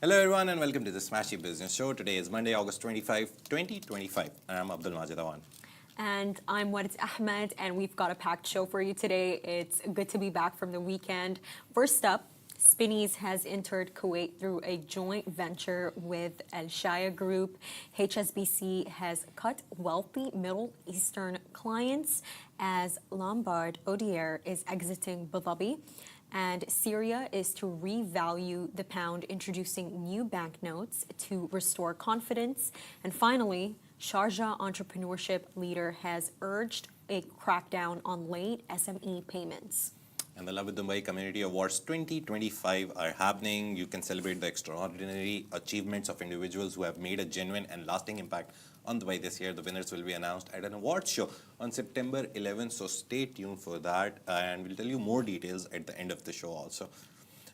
Hello everyone and welcome to the Smashi Business Show. Today is Monday, August 25, 2025 and I'm Abdul Majid Awan. And I'm Wadid Ahmed and we've got a packed show for you today. It's good to be back from the weekend. First up, Spinneys has entered Kuwait through a joint venture with Alshaya Group. HSBC has cut wealthy Middle Eastern clients as Lombard Odier is exiting Abu Dhabi. And Syria is to revalue the pound, introducing new banknotes to restore confidence. And finally, Sharjah entrepreneurship leader has urged a crackdown on late SME payments. And the Love with Dubai Community Awards 2025 are happening. You can celebrate the extraordinary achievements of individuals who have made a genuine and lasting impact on Dubai this year. The winners will be announced at an awards show on September 11th, so stay tuned for that. And we'll tell you more details at the end of the show also.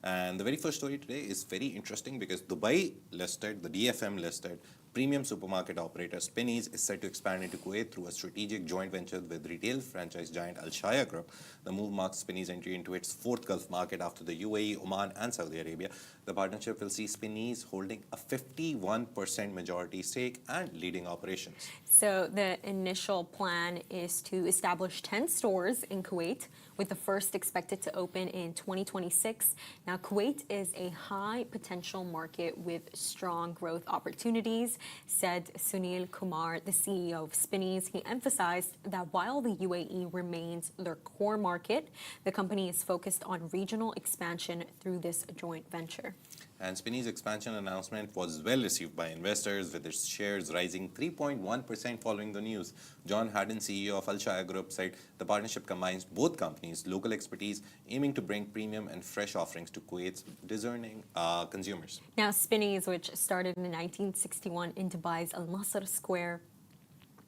And the very first story today is very interesting because Dubai listed, the DFM listed, premium supermarket operator Spinneys is set to expand into Kuwait through a strategic joint venture with retail franchise giant Alshaya Group. The move marks Spinneys' entry into its fourth Gulf market after the UAE, Oman and Saudi Arabia. The partnership will see Spinneys holding a 51% majority stake and leading operations. So the initial plan is to establish 10 stores in Kuwait, with the first expected to open in 2026. Now, Kuwait is a high potential market with strong growth opportunities, said Sunil Kumar, the CEO of Spinneys. He emphasized that while the UAE remains their core market, the company is focused on regional expansion through this joint venture. And Spinneys' expansion announcement was well received by investors, with its shares rising 3.1% following the news. John Haddon, CEO of Alshaya Group, said the partnership combines both companies' local expertise, aiming to bring premium and fresh offerings to Kuwait's discerning consumers. Now, Spinneys, which started in 1961 in Dubai's Al Nasr Square,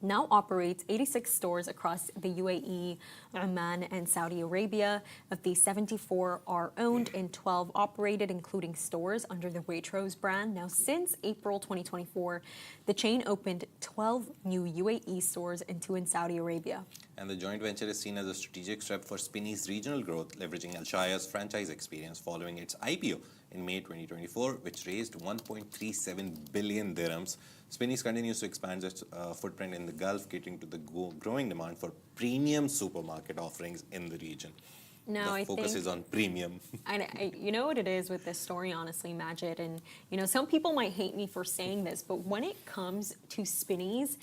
now operates 86 stores across the UAE, Oman, and Saudi Arabia. Of these, 74 are owned and 12 operated, including stores under the Waitrose brand. Now, since April 2024, the chain opened 12 new UAE stores and 2 in Saudi Arabia. And the joint venture is seen as a strategic step for Spinneys' regional growth, leveraging Alshaya's franchise experience following its IPO in May 2024, which raised 1.37 billion dirhams. Spinneys continues to expand its footprint in the Gulf, catering to the growing demand for premium supermarket offerings in the region. No, the focus is on premium. You know what it is with this story, honestly, Majid, and some people might hate me for saying this, but when it comes to Spinneys,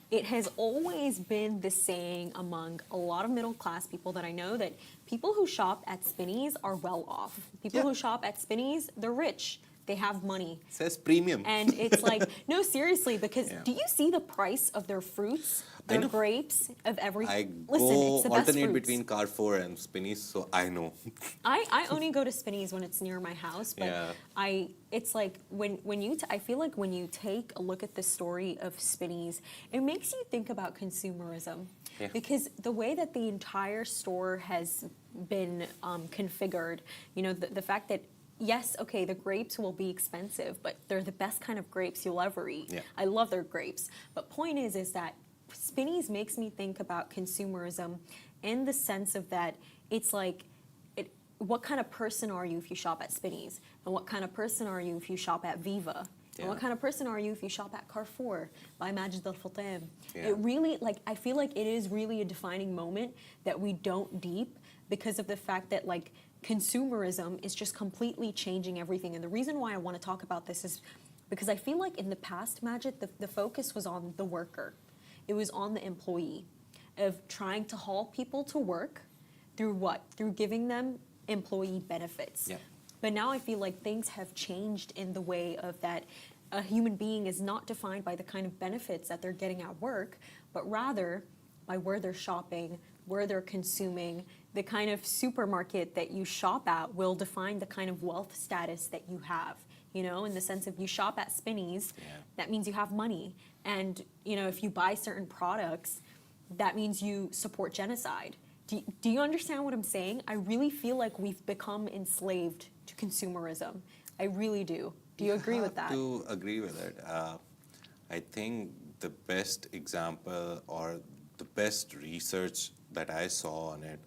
it has always been the saying among a lot of middle-class people that I know that people who shop at Spinneys are well off. People who shop at Spinneys, they're rich. They have money. It says premium. And it's like, no, seriously, because do you see the price of their fruits, their grapes, of everything? Listen, it's the best alternate fruits. between Carrefour and Spinneys, so I know. I only go to Spinneys when it's near my house, but it's like I feel like when you take a look at the story of Spinneys, it makes you think about consumerism. Yeah. Because the way that the entire store has been configured, the fact that yes, okay, the grapes will be expensive, but they're the best kind of grapes you'll ever eat. Yeah. I love their grapes. But point is that Spinneys makes me think about consumerism in the sense of that it's like, what kind of person are you if you shop at Spinneys? And what kind of person are you if you shop at Viva? Yeah. And what kind of person are you if you shop at Carrefour by Majid Al Futtaim? Yeah. It really, I feel like it is really a defining moment that we don't deep because of the fact that, consumerism is just completely changing everything. And the reason why I want to talk about this is because I feel like in the past, Majid, the focus was on the worker. It was on the employee, of trying to haul people to work through what? Through giving them employee benefits. Yeah. But now I feel like things have changed in the way of that a human being is not defined by the kind of benefits that they're getting at work, but rather by where they're shopping, where they're consuming. The kind of supermarket that you shop at will define the kind of wealth status that you have, in the sense of you shop at Spinneys, that means you have money. And, if you buy certain products, that means you support genocide. Do you understand what I'm saying? I really feel like we've become enslaved to consumerism. I really do. Do you agree with that? I do agree with it. I think the best example or the best research that I saw on it,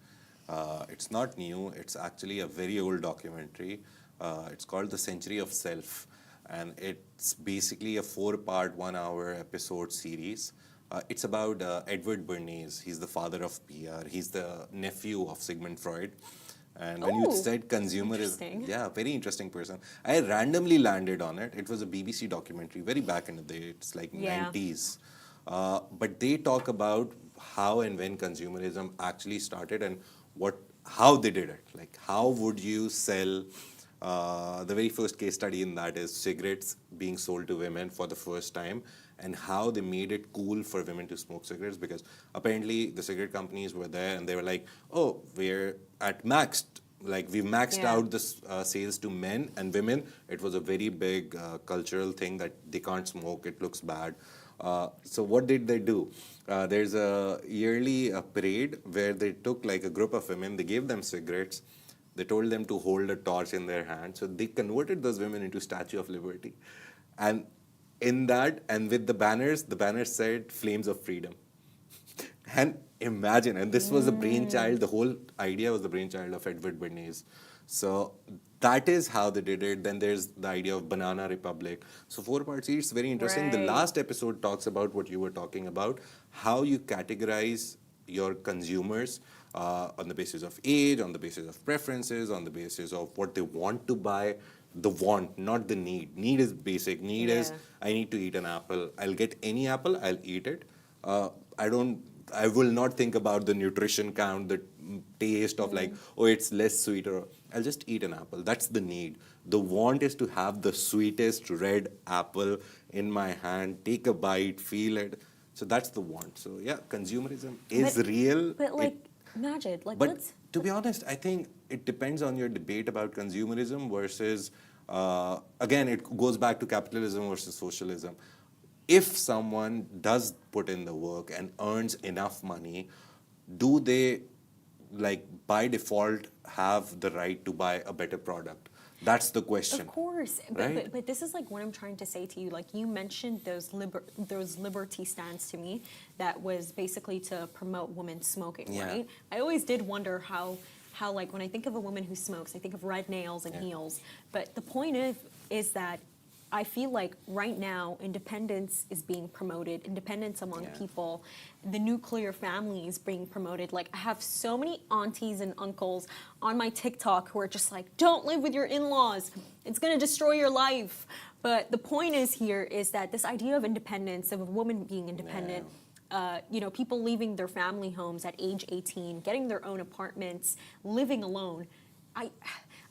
it's not new. It's actually a very old documentary. It's called The Century of Self. and it's basically a 4-part, 1-hour episode series. It's about Edward Bernays. He's the father of PR. He's the nephew of Sigmund Freud. And when you said consumerism, yeah, very interesting person. I randomly landed on it. It was a BBC documentary, very back in the day. It's like 90s. But they talk about how and when consumerism actually started and how they did it. Like, how would you sell? The very first case study in that is cigarettes being sold to women for the first time, and how they made it cool for women to smoke cigarettes, because apparently the cigarette companies were there and they were like, oh, we're at maxed. Like, we've maxed out the sales to men and women. It was a very big cultural thing that they can't smoke, it looks bad. So what did they do? There's a yearly parade where they took like a group of women, they gave them cigarettes, they told them to hold a torch in their hand. So they converted those women into Statue of Liberty. And in that, and with the banners said Flames of Freedom. And imagine, and this was a brainchild, the whole idea was the brainchild of Edward Bernays. So that is how they did it. Then there's the idea of Banana Republic. So 4-part series, it's very interesting. Right. The last episode talks about what you were talking about, how you categorize your consumers on the basis of age, on the basis of preferences, on the basis of what they want to buy. The want, not the need. Need is basic. Need is, I need to eat an apple. I'll get any apple, I'll eat it. I will not think about the nutrition count, the taste of like, oh, it's less sweet, or I'll just eat an apple. That's the need. The want is to have the sweetest red apple in my hand, take a bite, feel it. So that's the want. So yeah, consumerism is real. But like, Majid, like, but to be honest, I think it depends on your debate about consumerism versus, again, it goes back to capitalism versus socialism. If someone does put in the work and earns enough money, do they, like, by default, have the right to buy a better product? That's the question. Of course, right? but this is like what I'm trying to say to you. Like, you mentioned those liberty stands to me that was basically to promote women smoking, right? I always did wonder how like when I think of a woman who smokes, I think of red nails and heels. But the point is that I feel like right now independence is being promoted, independence among people. The nuclear family is being promoted. Like, I have so many aunties and uncles on my TikTok who are just like, don't live with your in-laws. It's going to destroy your life. But the point is that this idea of independence, of a woman being independent, people leaving their family homes at age 18, getting their own apartments, living alone.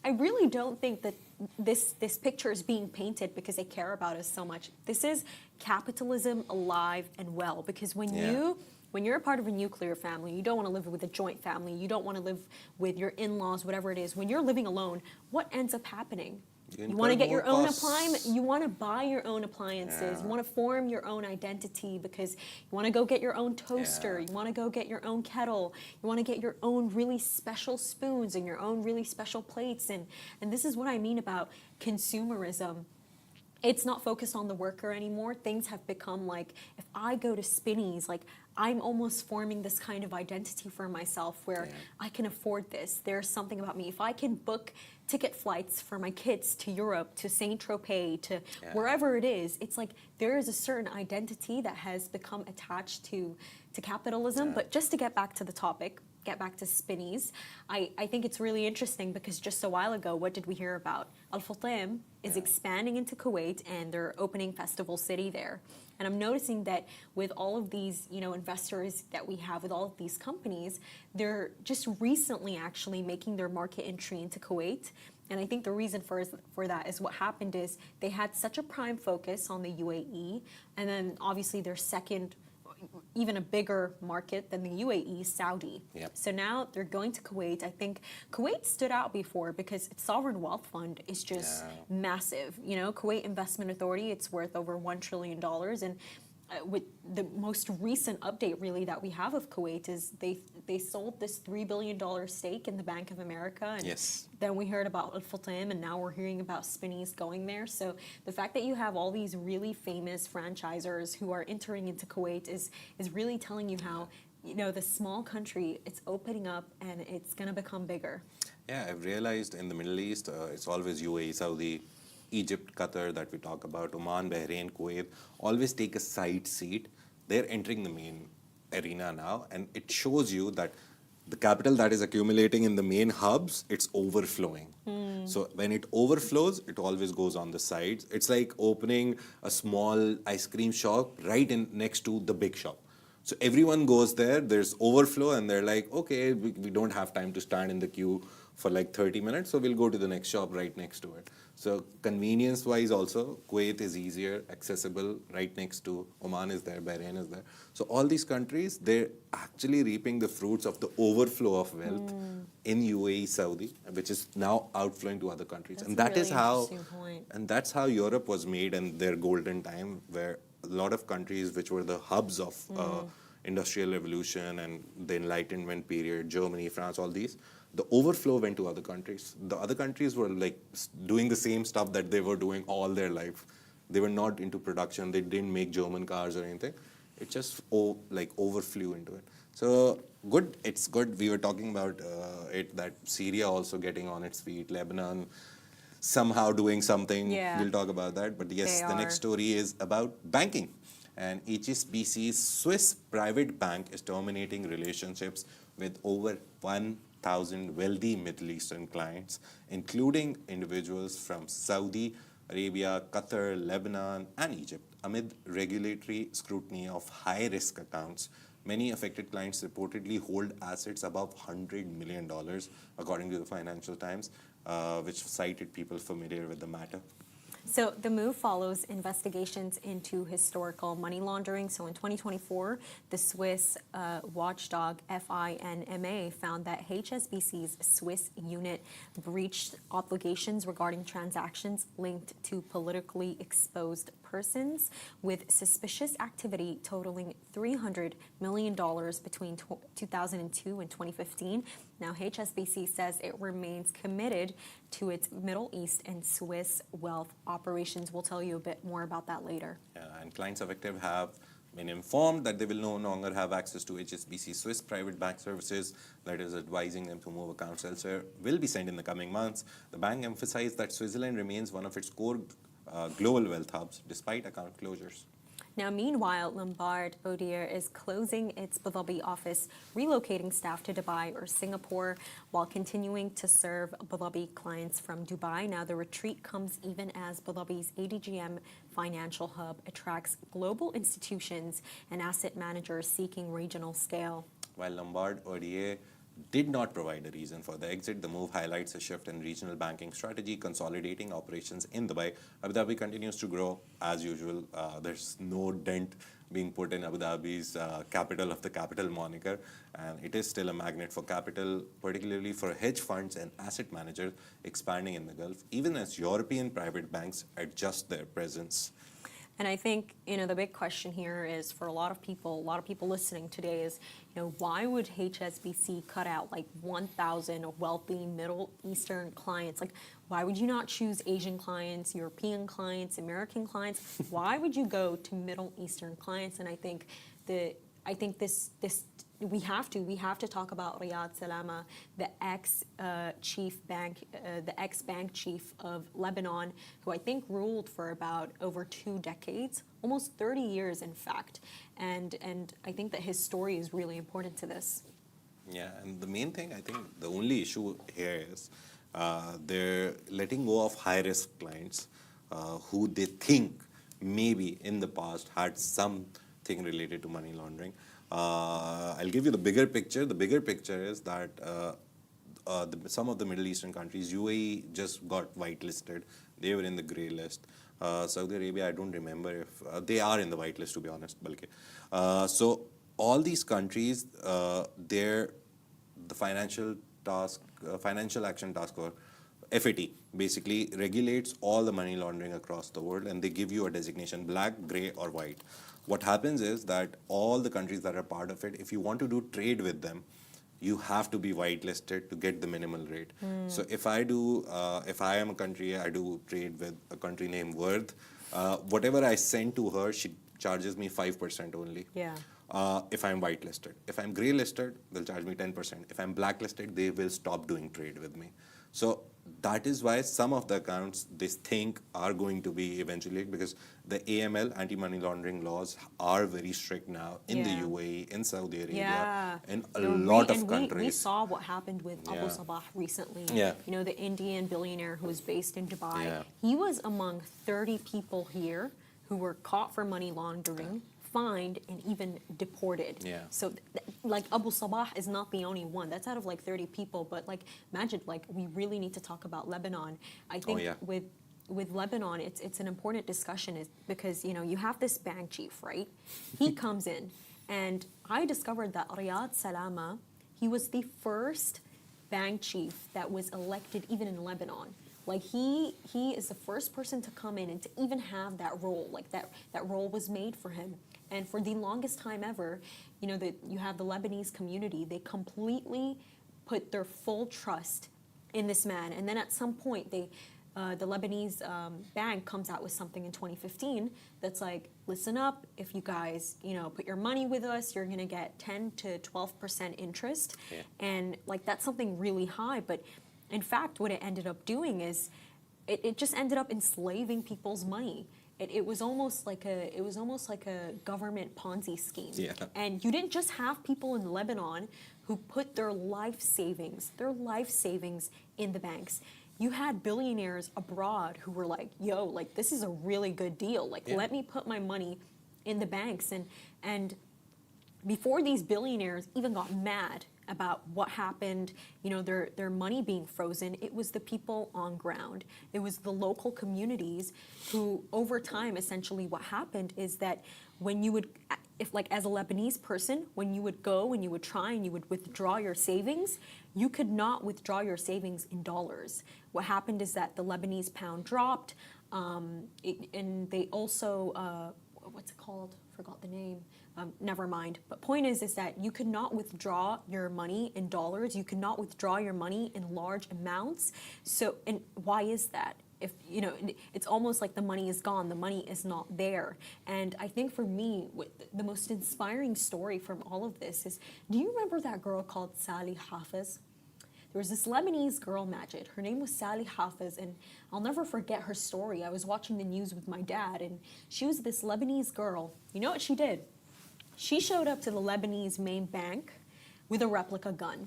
I really don't think that this picture is being painted because they care about us so much. This is capitalism alive and well, because when you're a part of a nuclear family, you don't want to live with a joint family, you don't want to live with your in-laws, whatever it is. When you're living alone, what ends up happening? You want to get your own appliance. You want to buy your own appliances. You want to form your own identity because you want to go get your own toaster. You want to go get your own kettle. You want to get your own really special spoons and your own really special plates. And this is what I mean about consumerism. It's not focused on the worker anymore. Things have become like, if I go to Spinneys, like, I'm almost forming this kind of identity for myself where I can afford this. There's something about me. If I can book ticket flights for my kids to Europe, to Saint-Tropez, to wherever it is, it's like there is a certain identity that has become attached to capitalism. But just to get back to the topic, get back to Spinneys, I think it's really interesting because just a while ago, what did we hear about? Al-Futtaim is expanding into Kuwait and they're opening Festival City there. And I'm noticing that with all of these, investors that we have, with all of these companies, they're just recently actually making their market entry into Kuwait. And I think the reason for that is what happened is they had such a prime focus on the UAE, and then obviously their second, even a bigger market than the UAE, Saudi. So now they're going to Kuwait. I think Kuwait stood out before because its sovereign wealth fund is just massive. Kuwait Investment Authority, it's worth over $1 trillion. And with the most recent update really that we have of Kuwait is they sold this $3 billion stake in the Bank of America, and then we heard about Al-Futtaim, and now we're hearing about Spinneys going there. So the fact that you have all these really famous franchisors who are entering into Kuwait is really telling you how the small country, it's opening up and it's going to become bigger. Yeah, I've realized in the Middle East, it's always UAE, Saudi, Egypt, Qatar that we talk about, Oman, Bahrain, Kuwait, always take a side seat. They're entering the main arena now, and it shows you that the capital that is accumulating in the main hubs, it's overflowing. So when it overflows, it always goes on the sides. It's like opening a small ice cream shop right in next to the big shop. So everyone goes there, there's overflow, and they're like, okay, we don't have time to stand in the queue for like 30 minutes, so we'll go to the next shop right next to it. So convenience-wise also, Kuwait is easier, accessible, right next to, Oman is there, Bahrain is there. So all these countries, they're actually reaping the fruits of the overflow of wealth in UAE, Saudi, which is now outflowing to other countries. That's And a that really is how, interesting point. and that's how Europe was made in their golden time, where a lot of countries which were the hubs of industrial revolution and the Enlightenment period, Germany, France, all these, the overflow went to other countries. The other countries were like doing the same stuff that they were doing all their life. They were not into production. They didn't make German cars or anything. It just like overflew into it. So good, it's good. We were talking about it, that Syria also getting on its feet, Lebanon somehow doing something. Yeah. We'll talk about that. But yes, They the are. next story is about banking. And HSBC's Swiss private bank is terminating relationships with over 1,000 wealthy Middle Eastern clients, including individuals from Saudi Arabia, Qatar, Lebanon, and Egypt. Amid regulatory scrutiny of high-risk accounts, many affected clients reportedly hold assets above $100 million, according to the Financial Times, which cited people familiar with the matter. So the move follows investigations into historical money laundering. So in 2024, the Swiss watchdog FINMA found that HSBC's Swiss unit breached obligations regarding transactions linked to politically exposed persons with suspicious activity totaling $300 million between 2002 and 2015. Now, HSBC says it remains committed to its Middle East and Swiss wealth operations. We'll tell you a bit more about that later. Yeah, and clients affected have been informed that they will no longer have access to HSBC Swiss private bank services. Letters advising them to move accounts elsewhere will be sent in the coming months. The bank emphasized that Switzerland remains one of its core global wealth hubs, despite account closures. Now, meanwhile, Lombard Odier is closing its Abu Dhabi office, relocating staff to Dubai or Singapore, while continuing to serve Abu Dhabi clients from Dubai. Now, the retreat comes even as Abu Dhabi's ADGM financial hub attracts global institutions and asset managers seeking regional scale. While Lombard Odier did not provide a reason for the exit, the move highlights a shift in regional banking strategy, consolidating operations in Dubai. Abu Dhabi continues to grow as usual. There's no dent being put in Abu Dhabi's capital of the capital moniker, and it is still a magnet for capital, particularly for hedge funds and asset managers expanding in the Gulf, even as European private banks adjust their presence. And I think, the big question here is for a lot of people listening today is, why would HSBC cut out like 1,000 wealthy Middle Eastern clients? Like, why would you not choose Asian clients, European clients, American clients? Why would you go to Middle Eastern clients? And I think this we have to talk about Riyad Salama, the ex-bank chief of Lebanon, who I think ruled for about over 2 decades, almost 30 years, in fact. And I think that his story is really important to this. Yeah, and the main thing, I think the only issue here is they're letting go of high-risk clients who they think maybe in the past had something related to money laundering. I'll give you the bigger picture. The bigger picture is that some of the Middle Eastern countries, UAE just got whitelisted. They were in the grey list. Saudi Arabia, I don't remember if they are in the whitelist, to be honest. So all these countries, the Financial Action Task Force, FAT, basically regulates all the money laundering across the world, and they give you a designation, black, grey, or white. What happens is that all the countries that are part of it, if you want to do trade with them, you have to be whitelisted to get the minimal rate. So if I am a country, I do trade with a country named Worth, whatever I send to her, she charges me 5% only. Yeah. If I'm whitelisted. If I'm grey listed, they'll charge me 10%. If I'm blacklisted, they will stop doing trade with me. So that is why some of the accounts they think are going to be eventually, because the AML, anti-money laundering laws, are very strict now in the UAE, in Saudi Arabia, in a lot of countries. We saw what happened with Abu Sabah recently. You know, the Indian billionaire who was based in Dubai. He was among 30 people here who were caught for money laundering, fined, and even deported. So like Abu Sabah is not the only one. That's out of like 30 people. But like imagine, like we really need to talk about Lebanon. I think with Lebanon, it's an important discussion because, you know, you have this bank chief, right? He comes in, and I discovered that Riyad Salama, he was the first bank chief that was elected even in Lebanon. Like he is the first person to come in and to even have that role. Like that role was made for him. And for the longest time ever, you know, that you have the Lebanese community, they completely put their full trust in this man. And then at some point, the Lebanese bank comes out with something in 2015 that's like, listen up, if you guys, you know, put your money with us, you're going to get 10 to 12% interest. And like that's something really high. But in fact, what it ended up doing is it just ended up enslaving people's money. It was almost like a government Ponzi scheme. And you didn't just have people in Lebanon who put their life savings in the banks. You had billionaires abroad who were like, yo, like this is a really good deal. Like let me put my money in the banks. And before these billionaires even got mad about what happened, you know, their money being frozen, it was the people on ground. It was the local communities who, over time, essentially what happened is that when you would, if like as a Lebanese person, when you would go and you would try and you would withdraw your savings, you could not withdraw your savings in dollars. What happened is that the Lebanese pound dropped, and they also, what's it called? Forgot the name. Never mind. But point is that you could not withdraw your money in dollars. You could not withdraw your money in large amounts. So, and why is that? If, you know, it's almost like the money is gone. The money is not there. And I think for me, the most inspiring story from all of this is, do you remember that girl called Sally Hafiz? There was this Lebanese girl, Majid. Her name was Sally Hafiz, and I'll never forget her story. I was watching the news with my dad, and she was this Lebanese girl. You know what she did? She showed up to the Lebanese main bank with a replica gun.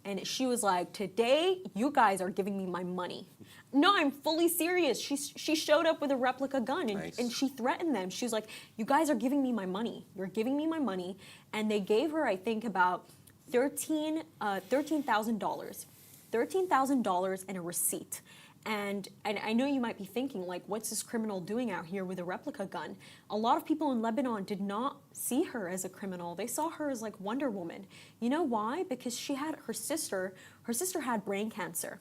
And she was like, today, you guys are giving me my money. No, I'm fully serious. She showed up with a replica gun, and she threatened them. She was like, you guys are giving me my money. You're giving me my money. And they gave her, I think, about $13,000. $13,000 and a receipt. And I know you might be thinking, like, what's this criminal doing out here with a replica gun? A lot of people in Lebanon did not see her as a criminal. They saw her as like Wonder Woman. You know why? Because she had her sister had brain cancer.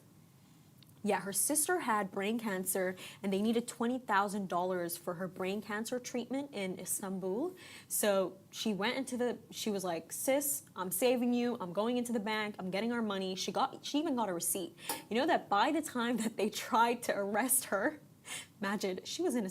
Yeah, her sister had brain cancer, and they needed $20,000 for her brain cancer treatment in Istanbul. So she was like, sis, I'm saving you. I'm going into the bank. I'm getting our money. She even got a receipt. You know that by the time that they tried to arrest her, Majid, she was in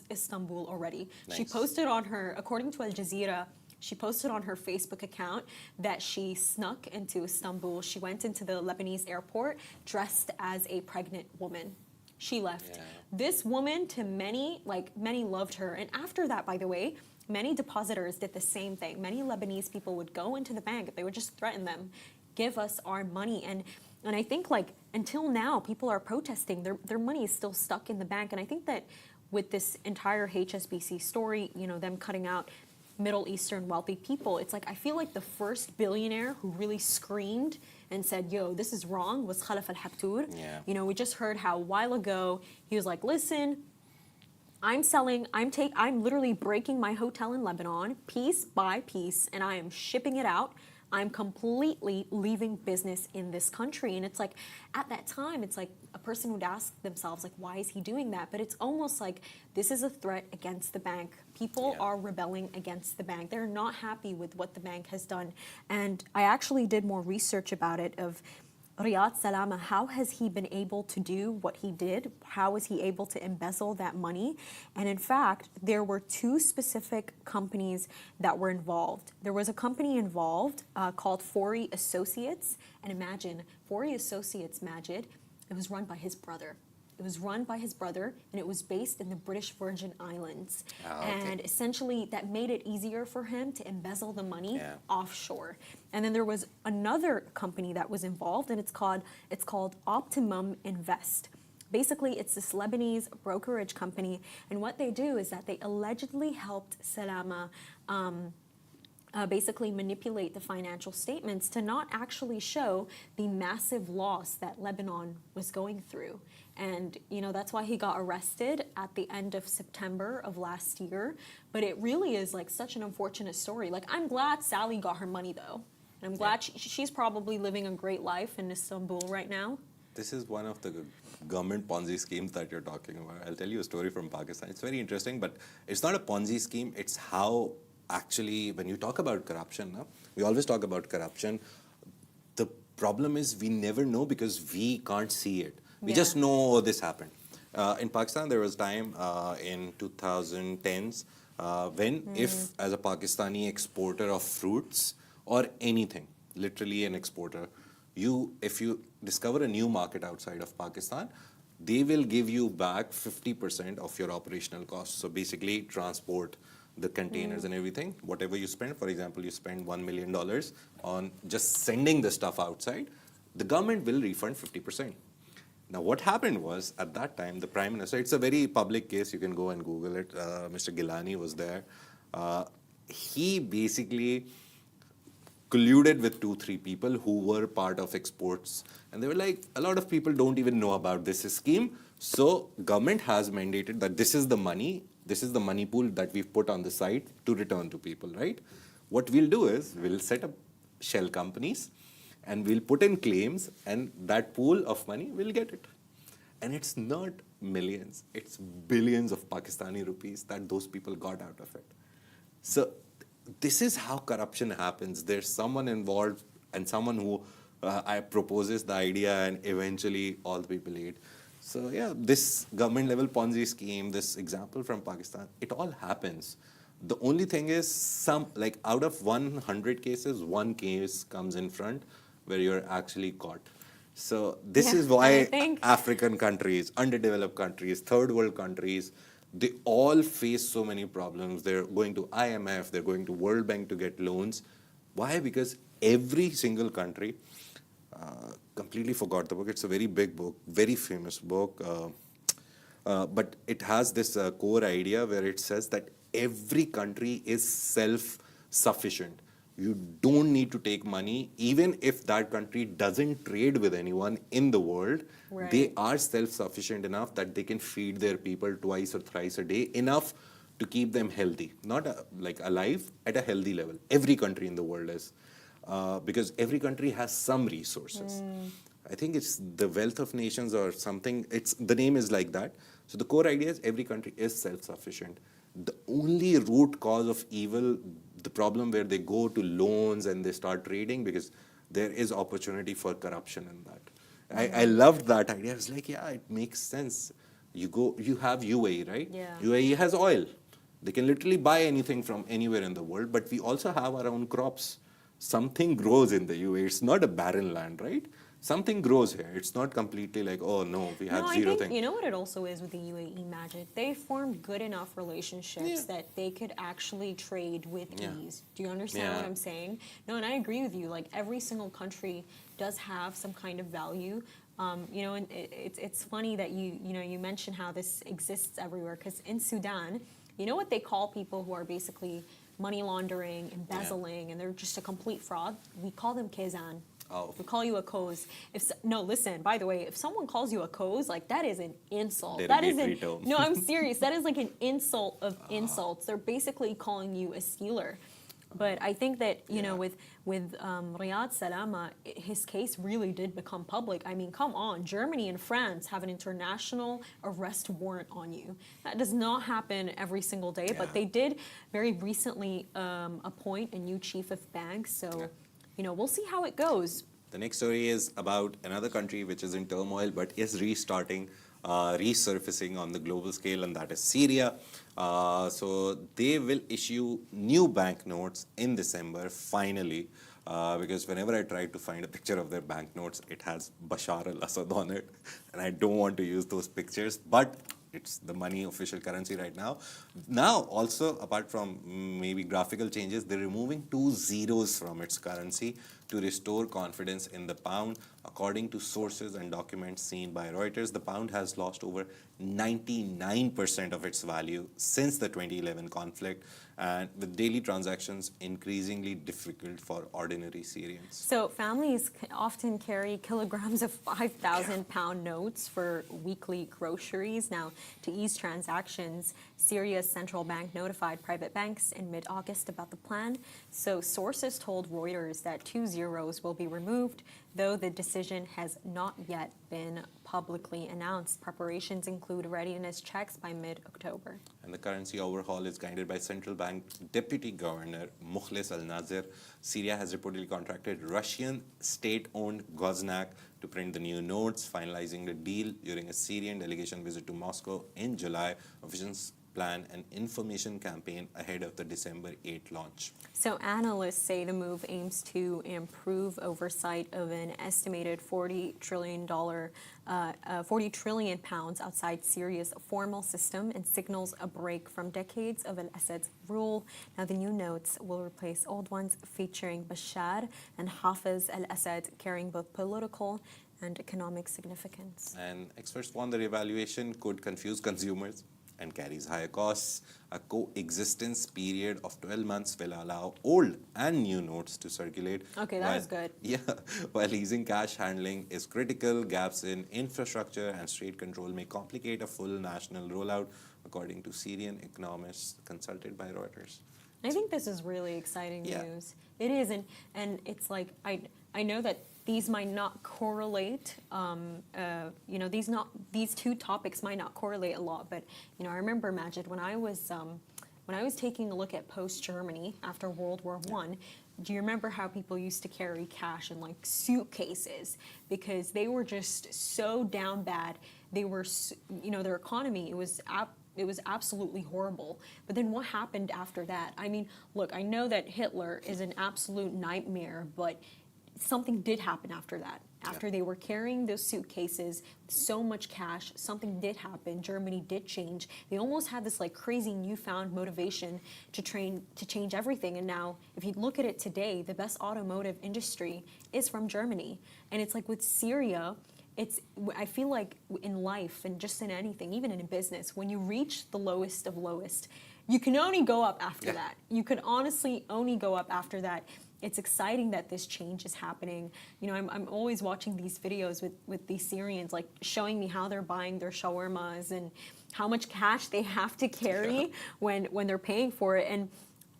Istanbul already. She posted on her, according to Al Jazeera, she posted on her Facebook account that she snuck into Istanbul. She went into the Lebanese airport dressed as a pregnant woman. She left. This woman, to many loved her. And after that, by the way, many depositors did the same thing. Many Lebanese people would go into the bank. They would just threaten them, give us our money. And I think like until now, people are protesting. Their money is still stuck in the bank. And I think that with this entire HSBC story, you know, them cutting out Middle Eastern wealthy people, it's like I feel like the first billionaire who really screamed and said, yo, this is wrong, was Khalaf al-Habtour. You know, we just heard how a while ago he was like, listen, I'm literally breaking my hotel in Lebanon piece by piece, and I am shipping it out. I'm completely leaving business in this country. And it's like, at that time, it's like a person would ask themselves, like, why is he doing that? But it's almost like this is a threat against the bank. People are rebelling against the bank. They're not happy with what the bank has done. And I actually did more research about it of Riyad Salama, how has he been able to do what he did? How was he able to embezzle that money? And in fact, there were two specific companies that were involved. There was a company involved called Fori Associates. And imagine, Fori Associates, Majid, it was run by his brother. It was run by his brother, and it was based in the British Virgin Islands. And essentially, that made it easier for him to embezzle the money offshore. And then there was another company that was involved, and it's called Optimum Invest. Basically, it's this Lebanese brokerage company, and what they do is that they allegedly helped Salama basically manipulate the financial statements to not actually show the massive loss that Lebanon was going through. And, that's why he got arrested at the end of September of last year. But it really is like such an unfortunate story. Like, I'm glad Sally got her money, though. And I'm glad she's probably living a great life in Istanbul right now. This is one of the government Ponzi schemes that you're talking about. I'll tell you a story from Pakistan. It's very interesting, but it's not a Ponzi scheme. It's how actually, when you talk about corruption, we always talk about corruption. The problem is we never know because we can't see it. We just know this happened. In Pakistan, there was time in 2010s when if as a Pakistani exporter of fruits or anything, literally an exporter, if you discover a new market outside of Pakistan, they will give you back 50% of your operational costs. So basically transport, the containers and everything, whatever you spend. For example, you spend $1 million on just sending the stuff outside, the government will refund 50%. Now, what happened was, at that time, the Prime Minister, it's a very public case, you can go and Google it, Mr. Gilani was there. He basically colluded with 2-3 people who were part of exports. And they were like, a lot of people don't even know about this scheme. So government has mandated that this is the money pool that we've put on the site to return to people, right? What we'll do is, we'll set up shell companies, and we'll put in claims, and that pool of money, we'll get it. And it's not millions, it's billions of Pakistani rupees that those people got out of it. So this is how corruption happens. There's someone involved and someone who proposes the idea, and eventually all the people eat. So yeah, this government level Ponzi scheme, this example from Pakistan, it all happens. The only thing is, out of 100 cases, one case comes in front where you're actually caught. So this is why African countries, underdeveloped countries, third world countries, they all face so many problems. They're going to IMF, they're going to World Bank to get loans. Why? Because every single country, completely forgot the book, it's a very big book, very famous book, but it has this core idea where it says that every country is self-sufficient. You don't need to take money, even if that country doesn't trade with anyone in the world. Right. They are self-sufficient enough that they can feed their people twice or thrice a day, enough to keep them healthy, not alive, at a healthy level. Every country in the world is, because every country has some resources. I think it's the Wealth of Nations or something. The name is like that. So the core idea is every country is self-sufficient. The only root cause of evil, the problem where they go to loans and they start trading, because there is opportunity for corruption in that. I loved that idea. I was like, yeah, it makes sense. You have UAE, right? Yeah. UAE has oil. They can literally buy anything from anywhere in the world, but we also have our own crops. Something grows in the UAE. It's not a barren land, right? Something grows here. It's not completely like, oh no, we have zero thing. You know what it also is with the UAE, Majid? They formed good enough relationships that they could actually trade with ease. Do you understand what I'm saying? No, and I agree with you. Like, every single country does have some kind of value. And it's funny that you mention how this exists everywhere, because in Sudan, you know what they call people who are basically money laundering, embezzling, and they're just a complete fraud? We call them Kezan. Oh. We call you a coz. No, listen, by the way, if someone calls you a coz, like, that is an insult. No, I'm serious. That is like an insult of insults. They're basically calling you a stealer. But I think that, with Riyad Salama, his case really did become public. I mean, come on. Germany and France have an international arrest warrant on you. That does not happen every single day, but they did very recently appoint a new chief of banks. So, we'll see how it goes. The next story is about another country which is in turmoil but is restarting, resurfacing on the global scale, and that is Syria. So they will issue new banknotes in December, finally. Because whenever I try to find a picture of their banknotes, it has Bashar al-Assad on it, and I don't want to use those pictures, but it's the money official currency right now. Now, also, apart from maybe graphical changes, they're removing 2 zeros from its currency to restore confidence in the pound. According to sources and documents seen by Reuters, the pound has lost over 99% of its value since the 2011 conflict, and with daily transactions increasingly difficult for ordinary Syrians. So families often carry kilograms of 5,000 pound notes for weekly groceries. Now, to ease transactions, Syria's central bank notified private banks in mid-August about the plan. So sources told Reuters that 2 zeros will be removed, though the decision has not yet been publicly announced. Preparations include readiness checks by mid-October. And the currency overhaul is guided by central bank deputy governor Mukhlis al-Nazir. Syria has reportedly contracted Russian state-owned Goznak to print the new notes, finalizing the deal during a Syrian delegation visit to Moscow in July. Officials plan an information campaign ahead of the December 8 launch. So analysts say the move aims to improve oversight of an estimated $40 trillion pounds outside Syria's formal system and signals a break from decades of al-Assad's rule. Now, the new notes will replace old ones featuring Bashar and Hafiz al-Assad, carrying both political and economic significance. And experts warn the revaluation could confuse consumers and carries higher costs. A coexistence period of 12 months will allow old and new notes to circulate. Okay, that is good. Yeah, while easing cash handling is critical, gaps in infrastructure and state control may complicate a full national rollout, according to Syrian economists consulted by Reuters. I think this is really exciting news. It is, and it's like, I know that these might not correlate, these two topics might not correlate a lot, but, I remember, Majid, when I was taking a look at post-Germany after World War I, do you remember how people used to carry cash in like suitcases because they were just so down bad? They were, their economy, it was absolutely horrible. But then what happened after that? I mean, look, I know that Hitler is an absolute nightmare, but something did happen after that. After they were carrying those suitcases, so much cash, something did happen. Germany did change. They almost had this like crazy newfound motivation to change everything. And now, if you look at it today, the best automotive industry is from Germany. And it's like with Syria, I feel like in life and just in anything, even in business, when you reach the lowest of lowest, you can only go up after that. You can honestly only go up after that. It's exciting that this change is happening. I'm always watching these videos with these Syrians, like showing me how they're buying their shawarmas and how much cash they have to carry when they're paying for it. And,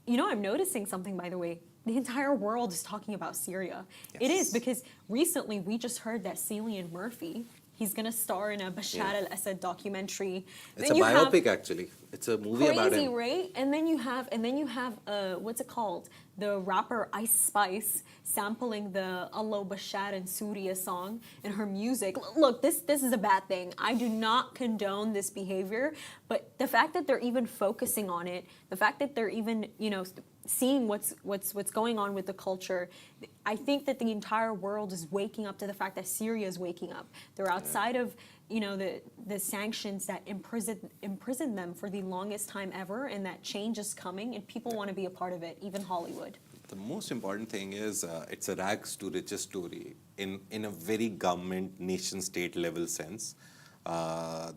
I'm noticing something, by the way. The entire world is talking about Syria. Yes. It is, because recently we just heard that Cillian Murphy, he's going to star in a Bashar al-Assad documentary. It's a biopic, actually. It's a movie about him. Crazy, right? And then you have, what's it called? The rapper Ice Spice sampling the Allah Bashar and Surya song in her music. Look, this is a bad thing. I do not condone this behavior, but the fact that they're even focusing on it, the fact that they're even, seeing what's going on with the culture, I think that the entire world is waking up to the fact that Syria is waking up. They're outside of the sanctions that imprison them for the longest time ever, and that change is coming, and people want to be a part of it, even Hollywood. The most important thing is it's a rags to riches story in a very government, nation-state level sense.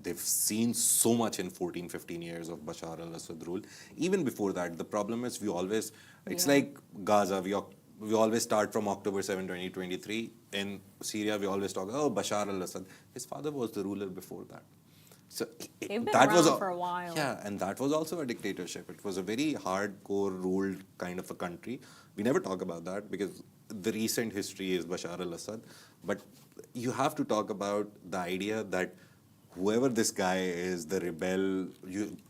They've seen so much in 14, 15 years of Bashar al-Assad rule. Even before that, the problem is it's like Gaza. We always start from October 7, 2023. In Syria, we always talk, Bashar al-Assad. His father was the ruler before that. So they've been around for a while. Yeah, and that was also a dictatorship. It was a very hardcore ruled kind of a country. We never talk about that because the recent history is Bashar al-Assad. But you have to talk about the idea that whoever this guy is, the rebel,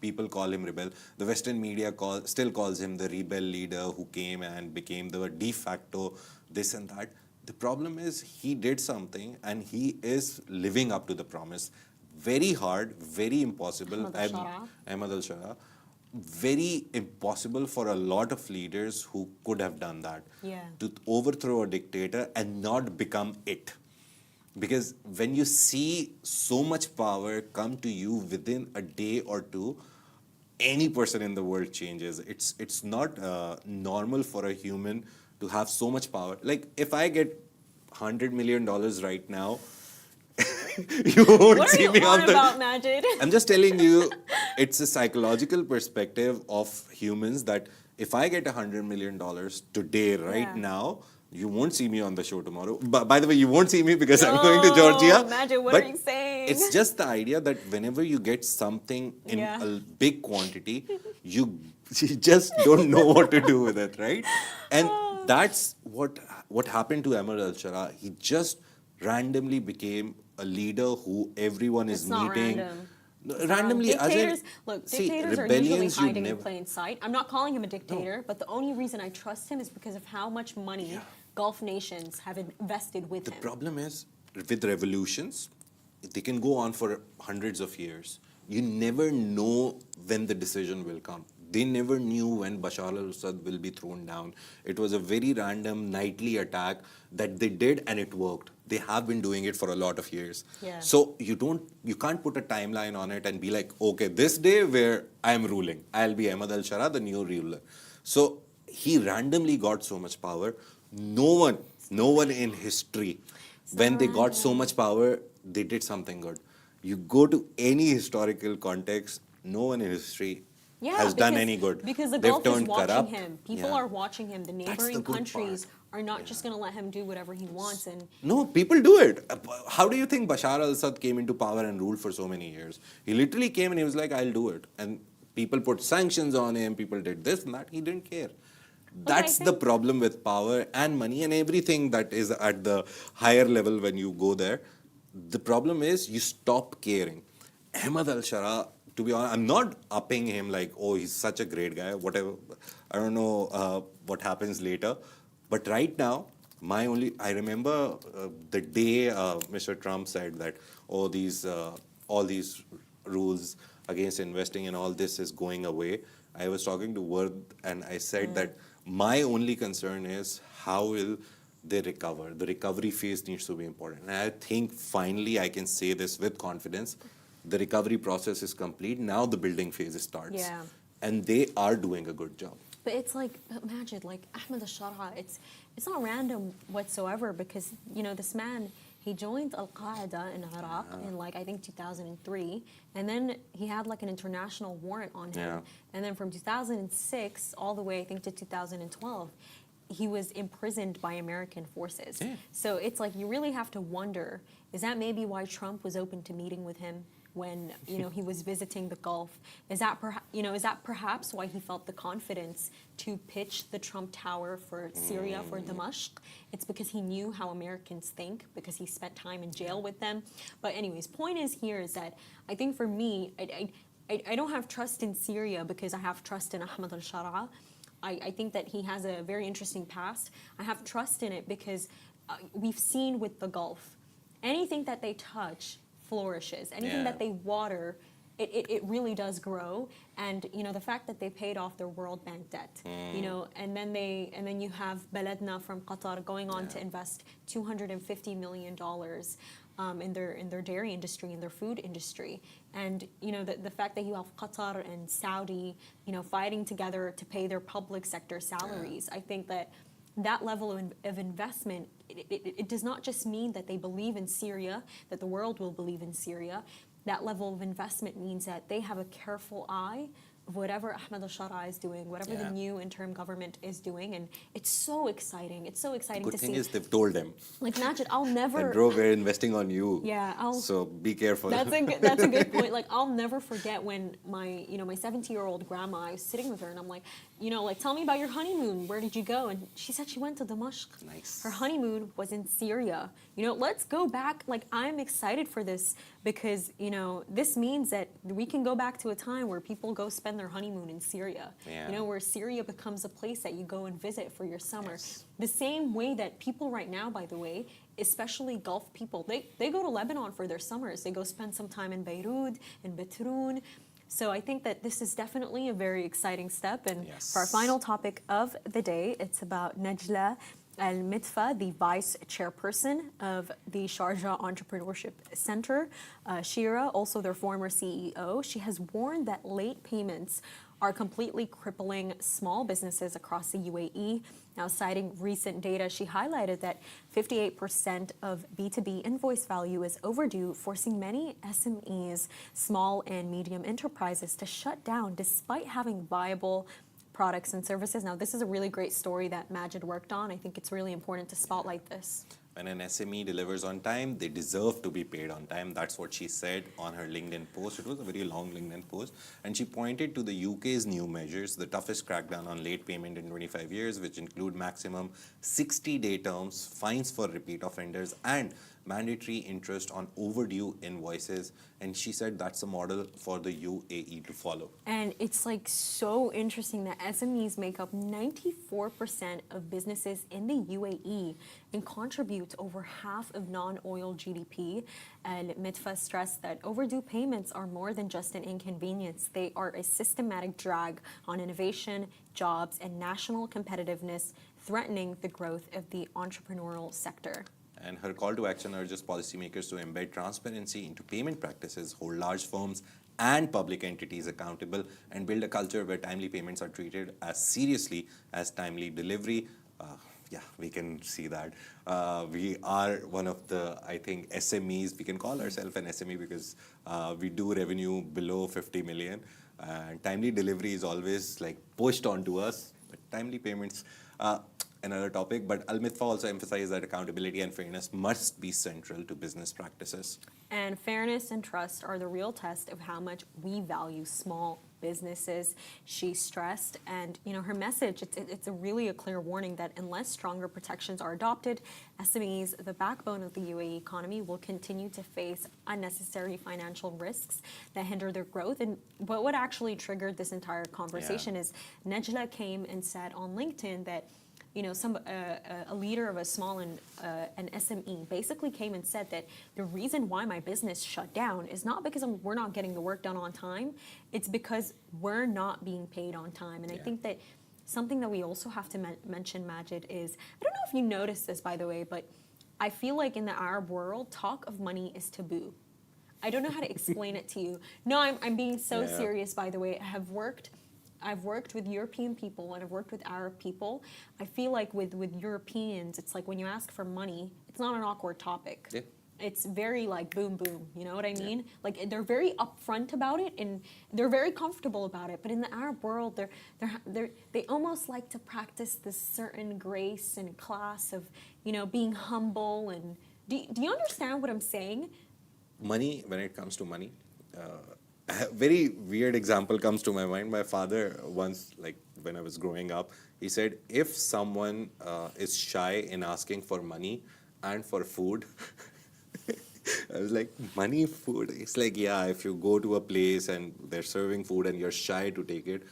people call him rebel. The Western media still calls him the rebel leader who came and became the de facto this and that. The problem is he did something and he is living up to the promise. Very hard, very impossible. Ahmed Alshaya. Very impossible for a lot of leaders who could have done that. Yeah. To overthrow a dictator and not become it. Because when you see so much power come to you within a day or two, any person in the world changes. It's not normal for a human to have so much power. Like if I get $100 million right now, you won't see me on the. What are you on about, Majid? I'm just telling you, it's a psychological perspective of humans that if I get $100 million today, right now, you won't see me on the show tomorrow. But by the way, you won't see me because I'm going to Georgia. Majid, what are you saying? It's just the idea that whenever you get something in a big quantity, you just don't know what to do with it, right? And that's what happened to Ahmed Alshaya. He just randomly became a leader who everyone is meeting. Randomly, dictators, dictators are usually hiding in plain sight. I'm not calling him a dictator, but the only reason I trust him is because of how much money Gulf nations have invested with him. The problem is, with revolutions, they can go on for hundreds of years. You never know when the decision will come. They never knew when Bashar al-Assad will be thrown down. It was a very random nightly attack that they did and it worked. They have been doing it for a lot of years. Yeah. So you can't put a timeline on it and be like, okay, this day where I'm ruling, I'll be Ahmed Alshaya, the new ruler. So he randomly got so much power. No one in history, when they got so much power, they did something good. You go to any historical context, no one in history has done any good. Because the Gulf is watching him. People are watching him. The neighboring countries are not just going to let him do whatever he wants. And no, people do it. How do you think Bashar al-Assad came into power and ruled for so many years? He literally came and he was like, I'll do it. And people put sanctions on him, people did this and that. He didn't care. That's the problem with power and money and everything that is at the higher level when you go there. The problem is you stop caring. Ahmed Alshaya, to be honest, I'm not upping him like, oh, he's such a great guy, whatever. I don't know what happens later. But right now, I remember the day Mr. Trump said that, oh, all these rules against investing and all this is going away. I was talking to Ward and I said that my only concern is how will they recover? The recovery phase needs to be important. And I think finally I can say this with confidence. The recovery process is complete. Now the building phase starts. Yeah. And they are doing a good job. But it's like, imagine, like Ahmed Alshaya, it's not random whatsoever because, this man, he joined Al-Qaeda in Iraq in I think 2003. And then he had an international warrant on him. Yeah. And then from 2006 all the way, I think, to 2012, he was imprisoned by American forces. Yeah. So it's you really have to wonder, is that maybe why Trump was open to meeting with him when he was visiting the Gulf? Is that perhaps why he felt the confidence to pitch the Trump Tower for Syria, for Damascus? It's because he knew how Americans think, because he spent time in jail with them. But anyways, point is that I think for me, I don't have trust in Syria because I have trust in Ahmed Alshaya. I think that he has a very interesting past. I have trust in it because we've seen with the Gulf, anything that they touch flourishes. Anything that they water, it really does grow. And the fact that they paid off their World Bank debt, and then you have Baladna from Qatar going on to invest $250 million in their dairy industry, in their food industry. And the fact that you have Qatar and Saudi fighting together to pay their public sector salaries, I think that level of investment, it does not just mean that they believe in Syria, that the world will believe in Syria. That level of investment means that they have a careful eye of whatever Ahmed Alshaya is doing, whatever the new interim government is doing. And it's so exciting. It's so exciting to see. Good thing is they've told them. Majid, I'll never... And bro, we're investing on you. Yeah, So be careful. That's a good point. I'll never forget when my 70-year-old grandma, I was sitting with her and I'm like, tell me about your honeymoon. Where did you go? And she said she went to Damascus. Nice. Her honeymoon was in Syria. Let's go back. I'm excited for this because, this means that we can go back to a time where people go spend spend their honeymoon in Syria. Yeah. You know, where Syria becomes a place that you go and visit for your summer. The same way that people right now, by the way, especially Gulf people, they go to Lebanon for their summers. They go spend some time in Beirut, in Betroun. So I think that this is definitely a very exciting step. And for our final topic of the day, it's about Najla Al-Mitfa, the vice chairperson of the Sharjah Entrepreneurship Center. Shira, also their former CEO, she has warned that late payments are completely crippling small businesses across the UAE. Now, citing recent data, she highlighted that 58% of B2B invoice value is overdue, forcing many SMEs, small and medium enterprises, to shut down despite having viable products and services. Now, this is a really great story that Majid worked on. I think it's really important to spotlight this. When an SME delivers on time, they deserve to be paid on time. That's what she said on her LinkedIn post. It was a very long LinkedIn post. And she pointed to the UK's new measures, the toughest crackdown on late payment in 25 years, which include maximum 60-day terms, fines for repeat offenders, and mandatory interest on overdue invoices. And she said that's a model for the UAE to follow. And it's like so interesting that SMEs make up 94% of businesses in the UAE and contribute to over half of non-oil GDP. And Mitfa stressed that overdue payments are more than just an inconvenience. They are a systematic drag on innovation, jobs, and national competitiveness, threatening the growth of the entrepreneurial sector. And her call to action urges policymakers to embed transparency into payment practices, hold large firms and public entities accountable, and build a culture where timely payments are treated as seriously as timely delivery. Yeah, we can see that. We are one of the, I think, SMEs. We can call ourselves an SME because we do revenue below 50 million. And timely delivery is always like pushed onto us, but timely payments, another topic. But Al-Mitfa also emphasized that accountability and fairness must be central to business practices. And fairness and trust are the real test of how much we value small businesses, she stressed. And you know, her message, it's really a clear warning that unless stronger protections are adopted, SMEs, the backbone of the UAE economy, will continue to face unnecessary financial risks that hinder their growth. And what actually triggered this entire conversation is Najla came and said on LinkedIn that, you know, a leader of a small and an SME basically came and said that the reason why my business shut down is not because we're not getting the work done on time, it's because we're not being paid on time. And I think that something that we also have to mention, Majid, is, I don't know if you noticed this, by the way, but I feel like in the Arab world, talk of money is taboo. I don't know how to explain it to you. No, I'm being so serious, by the way. I've worked with European people and I've worked with Arab people. I feel like with Europeans, it's like when you ask for money, it's not an awkward topic. Yeah. It's very like boom, boom. You know what I mean? Yeah. Like they're very upfront about it and they're very comfortable about it. But in the Arab world, they almost like to practice this certain grace and class of, you know, being humble. And do you understand what I'm saying? Money, when it comes to money, a very weird example comes to my mind. My father once, like when I was growing up, he said, if someone is shy in asking for money and for food, I was like, money, food? It's like, yeah, if you go to a place and they're serving food and you're shy to take it,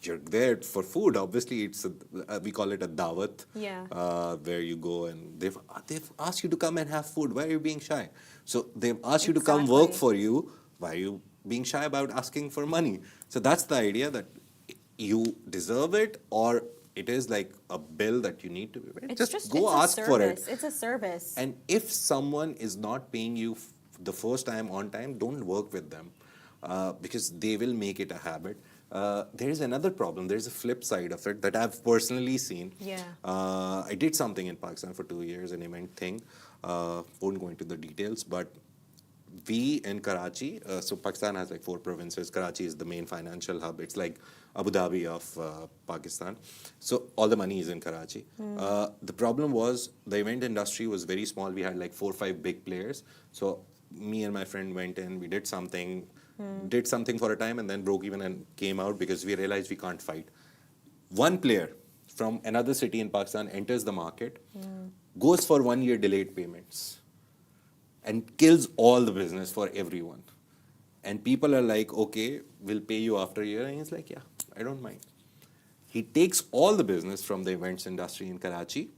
you're there for food. Obviously, it's we call it a dawat, where you go and they've asked you to come and have food. Why are you being shy? So they've asked you to come work for you. Why are you being shy about asking for money? So that's the idea, that you deserve it, or it is like a bill that you need to be paid. Just go ask for it. It's a service. And if someone is not paying you the first time on time, don't work with them because they will make it a habit. There is another problem. There's a flip side of it that I've personally seen. I did something in Pakistan for 2 years, an event thing. Won't go into the details, but we in Karachi, so Pakistan has like 4 provinces. Karachi is the main financial hub. It's like Abu Dhabi of Pakistan. So all the money is in Karachi. The problem was the event industry was very small. We had like 4 or 5 big players. So me and my friend went in, we did something for a time and then broke even and came out because we realized we can't fight. One player from another city in Pakistan enters the market, goes for 1 year delayed payments, and kills all the business for everyone. And people are like, okay, we'll pay you after a year. And he's like, yeah, I don't mind. He takes all the business from the events industry in Karachi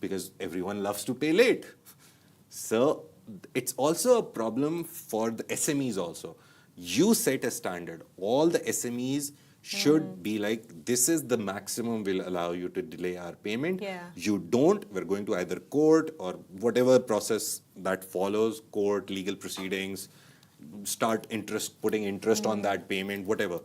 because everyone loves to pay late. So it's also a problem for the SMEs also. You set a standard. All the SMEs should be like, this is the maximum we'll allow you to delay our payment. Yeah. You don't, we're going to either court or whatever process that follows, court, legal proceedings, start putting interest on that payment, whatever.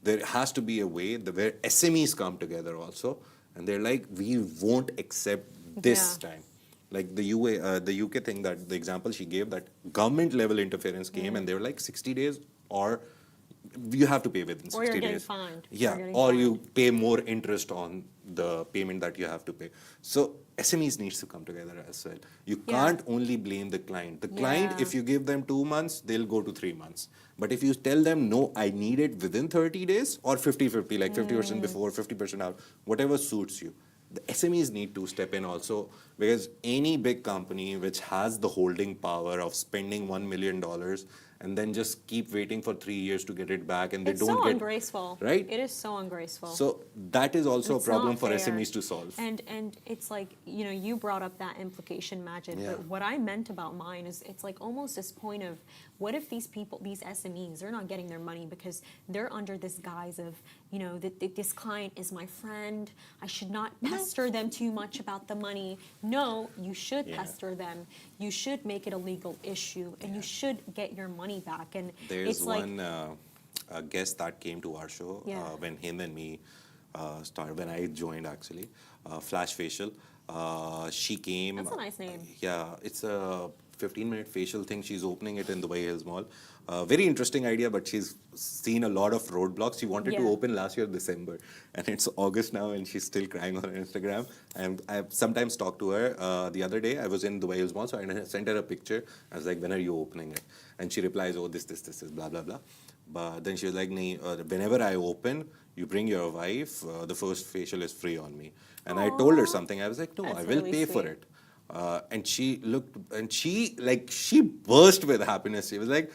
There has to be a way where SMEs come together also, and they're like, we won't accept this time. Like the UK thing, that the example she gave, that government level interference came and they were like 60 days or you have to pay within 60 days. Or you're getting fined. Yeah, or you pay more interest on the payment that you have to pay. So SMEs needs to come together as well. You can't only blame the client. The client, if you give them 2 months, they'll go to 3 months. But if you tell them, no, I need it within 30 days or 50-50, like 50% before, 50% out, whatever suits you. The SMEs need to step in also, because any big company which has the holding power of spending $1 million and then just keep waiting for 3 years to get it back, and they It's don't so get ungraceful. right. It is so ungraceful. So that is also It's a problem not for fair. SMEs to solve. And it's like, you know, you brought up that implication, Majid, Yeah. but what I meant about mine is it's like almost this point of, what if these people, these SMEs, they're not getting their money because they're under this guise of, you know, that this client is my friend, I should not pester them too much about the money. No, you should pester them. You should make it a legal issue, and you should get your money back. And There's it's like, one a guest that came to our show when him and me started, when I joined actually, Flash Facial. She came. That's a nice name. Yeah, it's a 15-minute facial thing. She's opening it in Dubai Hills Mall. Very interesting idea, but she's seen a lot of roadblocks. She wanted to open last year, December, and it's August now, and she's still crying on her Instagram. And I've sometimes talked to her. The other day, I was in Dubai Hills Mall, so I sent her a picture. I was like, when are you opening it? And she replies, oh, this is blah, blah, blah. But then she was like, whenever I open, you bring your wife, the first facial is free on me. And I told her something. I was like, no, That's I will really pay for sweet. it. And she looked, and she burst with happiness. She was like,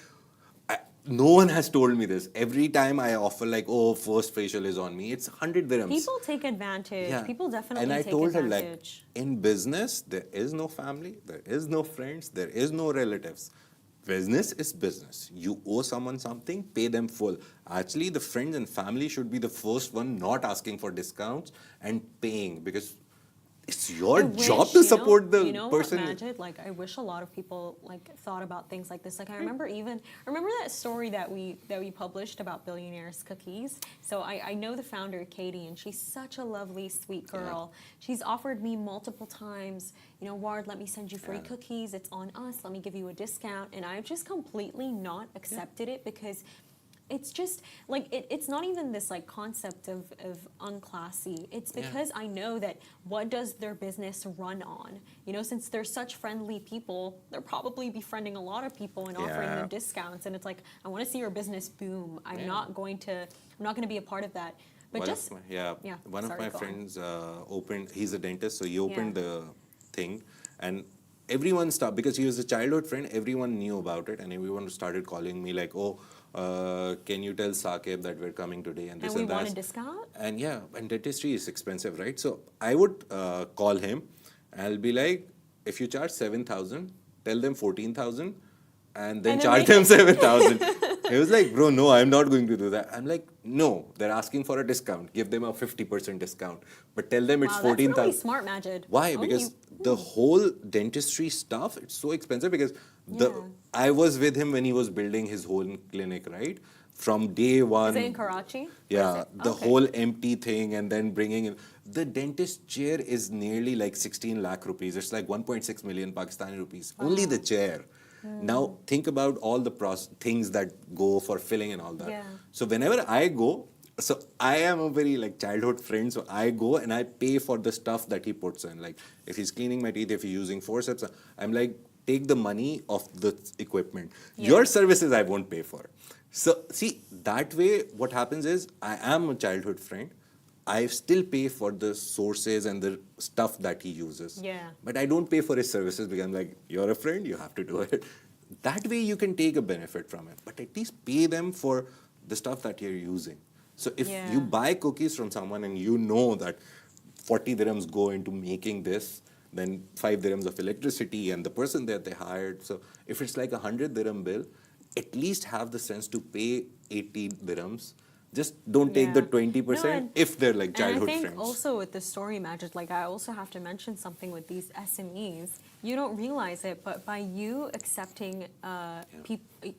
no one has told me this. Every time I offer, like, oh, first facial is on me, it's 100 dirhams. people take advantage. Yeah. People definitely And I take told her, advantage. like, in business, there is no family, there is no friends, there is no relatives. Business is business. You owe someone something, pay them full. Actually, the friends and family should be the first one not asking for discounts and paying, because it's your job to support the person. What, Majid? Like, I wish a lot of people like thought about things like this. Like, I remember that story that we published about billionaires' cookies. So I know the founder, Katie, and she's such a lovely, sweet girl. Yeah. She's offered me multiple times, you know, Ward, let me send you free cookies. It's on us. Let me give you a discount. And I've just completely not accepted it, because it's just like it's not even this like concept of unclassy. It's because I know that what does their business run on? You know, since they're such friendly people, they're probably befriending a lot of people and offering them discounts. And it's like, I want to see your business boom. I'm not going to be a part of that. But one of my friends opened. He's a dentist, so he opened the thing, and everyone stopped because he was a childhood friend. Everyone knew about it, and everyone started calling me like, oh, can you tell Saqib that we're coming today and this and that. And we want a discount? And and dentistry is expensive, right? So I would call him. I'll be like, if you charge 7,000, tell them 14,000 and then charge them 7,000. He was like, bro, no, I'm not going to do that. I'm like, no, they're asking for a discount. Give them a 50% discount. But tell them it's 14,000. That's really smart, Majid. Why? Because the whole dentistry stuff, it's so expensive, because I was with him when he was building his whole clinic, right? From day one. Is it in Karachi? Yeah, the whole empty thing, and then bringing in. The dentist chair is nearly like 16 lakh rupees. It's like 1.6 million Pakistani rupees. Only the chair. Now think about all the things that go for filling and all that. Yeah. So whenever I go, so I am a very like childhood friend, so I go and I pay for the stuff that he puts in. Like if he's cleaning my teeth, if he's using forceps, I'm like, take the money of the equipment. Your services I won't pay for. So see, that way what happens is, I am a childhood friend. I still pay for the sources and the stuff that he uses. Yeah. But I don't pay for his services, because I'm like, you're a friend, you have to do it. That way you can take a benefit from it, but at least pay them for the stuff that you're using. So if you buy cookies from someone and you know that 40 dirhams go into making this, then 5 dirhams of electricity and the person that they hired. So if it's like 100 dirham bill, at least have the sense to pay 80 dirhams. Just don't take the 20% if they're like childhood friends. I think friends. also with the story magic, like I also have to mention something with these SMEs. You don't realize it, but by you accepting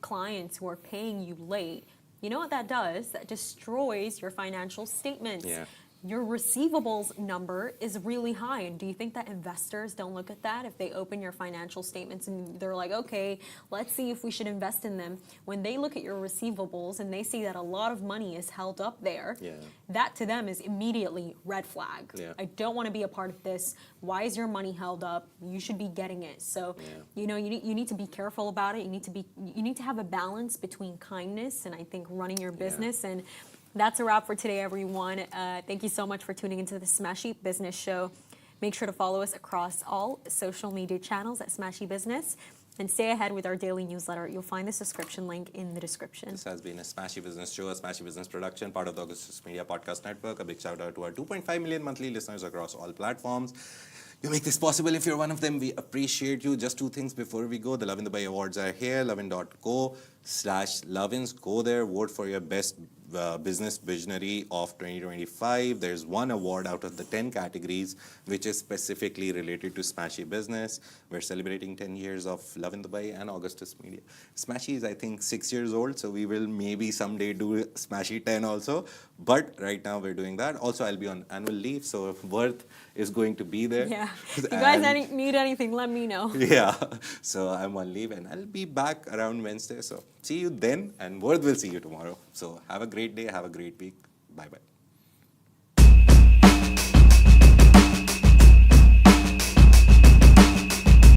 clients who are paying you late, you know what that does? That destroys your financial statements. Yeah. Your receivables number is really high. And do you think that investors don't look at that if they open your financial statements and they're like, okay, let's see if we should invest in them? When they look at your receivables and they see that a lot of money is held up there, that to them is immediately red flag. I don't want to be a part of this. Why is your money held up? You should be getting it. So, you know, you need to be careful about it. You need to have a balance between kindness and I think running your business. And that's a wrap for today, everyone. Thank you so much for tuning into the Smashi Business Show. Make sure to follow us across all social media channels at Smashi Business and stay ahead with our daily newsletter. You'll find the subscription link in the description. This has been a Smashi Business Show, a Smashi Business production, part of the Augustus Media Podcast Network. A big shout out to our 2.5 million monthly listeners across all platforms. You make this possible. If you're one of them, we appreciate you. Just 2 things before we go. The Love in Dubai Awards are here. lovin.co/Lovins. Go there. Vote for your best business visionary of 2025. There's 1 award out of the 10 categories, which is specifically related to Smashi Business. We're celebrating 10 years of Love in Dubai and Augustus Media. Smashi is, I think, 6 years old, so we will maybe someday do Smashi 10 also. But right now we're doing that. Also, I'll be on annual leave, so Worth is going to be there. Yeah. If you guys need anything, let me know. Yeah. So I'm on leave and I'll be back around Wednesday. So see you then, and Worth will see you tomorrow. So have a great day. Have a great week. Bye-bye.